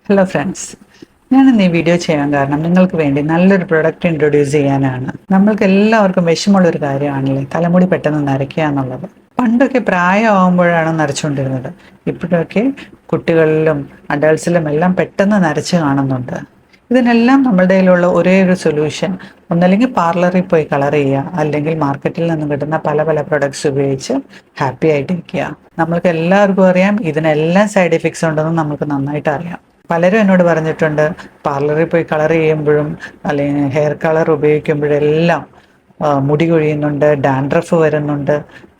Hello friends, ഞാൻ ഇന്ന് ഈ വീഡിയോ ചെയ്യാൻ കാരണം നിങ്ങൾക്ക് വേണ്ടി നല്ലൊരു പ്രൊഡക്റ്റ് ഇൻട്രൊഡ്യൂസ് ചെയ്യാനാണ്. നമ്മൾക്ക് എല്ലാവർക്കും വിഷമമുള്ളൊരു കാര്യമാണല്ലേ തലമുടി പെട്ടെന്ന് നരയ്ക്കുക എന്നുള്ളത്. പണ്ടൊക്കെ പ്രായമാകുമ്പോഴാണ് നരച്ചുകൊണ്ടിരുന്നത്. ഇപ്പോഴൊക്കെ കുട്ടികളിലും അഡൾട്ട്സിലും എല്ലാം പെട്ടെന്ന് നരച്ച് കാണുന്നുണ്ട്. ഇതിനെല്ലാം നമ്മളുടെ കയ്യിലുള്ള ഒരേ ഒരു സൊല്യൂഷൻ, ഒന്നല്ലെങ്കിൽ പാർലറിൽ പോയി കളർ ചെയ്യുക, അല്ലെങ്കിൽ മാർക്കറ്റിൽ നിന്ന് കിട്ടുന്ന പല പല പ്രൊഡക്ട്സ് ഉപയോഗിച്ച് ഹാപ്പി ആയിട്ടിരിക്കുക. നമ്മൾക്ക് എല്ലാവർക്കും അറിയാം ഇതിനെല്ലാം സൈഡ് എഫക്ട്സ് ഉണ്ടെന്ന് നമുക്ക് നന്നായിട്ട് അറിയാം. പലരും എന്നോട് പറഞ്ഞിട്ടുണ്ട്, പാർലറിൽ പോയി കളർ ചെയ്യുമ്പോഴും അല്ലെങ്കിൽ ഹെയർ കളർ ഉപയോഗിക്കുമ്പോഴെല്ലാം മുടി കൊഴിയുന്നുണ്ട്, ഡാൻഡ്രഫ് വരുന്നുണ്ട്,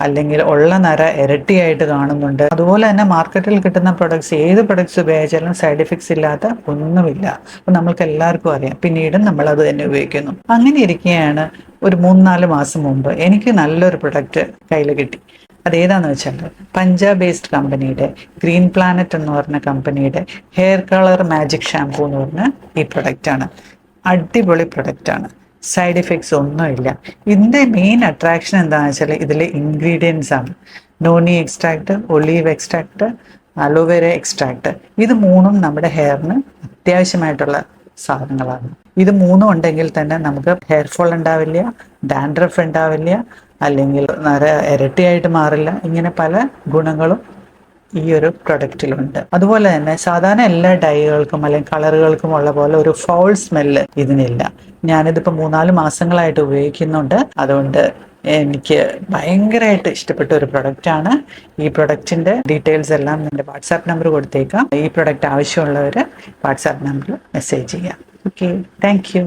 അല്ലെങ്കിൽ ഉള്ള നര ഇരട്ടിയായിട്ട് കാണുന്നുണ്ട്. അതുപോലെ തന്നെ മാർക്കറ്റിൽ കിട്ടുന്ന പ്രൊഡക്ട്സ്, ഏത് പ്രൊഡക്ട്സ് ഉപയോഗിച്ചാലും സൈഡ് എഫക്ട്സ് ഇല്ലാത്ത ഒന്നുമില്ല. അപ്പം നമ്മൾക്ക് എല്ലാവർക്കും അറിയാം. പിന്നീടും നമ്മൾ അത് തന്നെ ഉപയോഗിക്കുന്നു. അങ്ങനെ ഇരിക്കുകയാണ് ഒരു 3-4 മാസം മുമ്പ് എനിക്ക് നല്ലൊരു പ്രൊഡക്റ്റ് കയ്യിൽ കിട്ടി. അതേതാന്ന് വെച്ചാൽ പഞ്ചാബ് ബേസ്ഡ് കമ്പനിയുടെ ഗ്രീൻ പ്ലാനറ്റ് എന്ന് പറഞ്ഞ കമ്പനിയുടെ ഹെയർ കളർ മാജിക് ഷാംപൂ എന്ന് പറഞ്ഞ ഈ പ്രൊഡക്റ്റാണ്. അടിപൊളി പ്രൊഡക്റ്റാണ്. സൈഡ് എഫക്ട്സ് ഒന്നുമില്ല. ഇതിൻ്റെ മെയിൻ അട്രാക്ഷൻ എന്താണെന്ന് വെച്ചാൽ ഇതിലെ ഇൻഗ്രീഡിയൻസ് ആണ്. Noni extract, olive extract, aloe vera extract. ഇത് മൂന്നും നമ്മുടെ ഹെയറിന് അത്യാവശ്യമായിട്ടുള്ള സാധനങ്ങളാണ്. ഇത് മൂന്നും ഉണ്ടെങ്കിൽ തന്നെ നമുക്ക് ഹെയർ ഫോൾ ഉണ്ടാവില്ല, ഡാൻഡ്രഫ് ഉണ്ടാവില്ല, അല്ലെങ്കിൽ നര ഇരട്ടിയായിട്ട് മാറില്ല. ഇങ്ങനെ പല ഗുണങ്ങളും ഈ ഒരു പ്രൊഡക്റ്റിലുണ്ട്. അതുപോലെ തന്നെ സാധാരണ എല്ലാ ഡൈകൾക്കും അല്ലെങ്കിൽ കളറുകൾക്കും ഉള്ള പോലെ ഒരു ഫൗൾ സ്മെല്ല് ഇതിനില്ല. ഞാനിതിപ്പോൾ 3-4 മാസങ്ങളായിട്ട് ഉപയോഗിക്കുന്നുണ്ട്. അതുകൊണ്ട് എനിക്ക് ഭയങ്കരമായിട്ട് ഇഷ്ടപ്പെട്ട ഒരു പ്രൊഡക്റ്റാണ്. ഈ പ്രൊഡക്റ്റിൻ്റെ ഡീറ്റെയിൽസ് എല്ലാം എൻ്റെ വാട്സാപ്പ് നമ്പർ കൊടുത്തേക്കാം. ഈ പ്രൊഡക്റ്റ് ആവശ്യമുള്ളവർ വാട്സാപ്പ് നമ്പറിൽ മെസ്സേജ് ചെയ്യാം. Okay, thank you.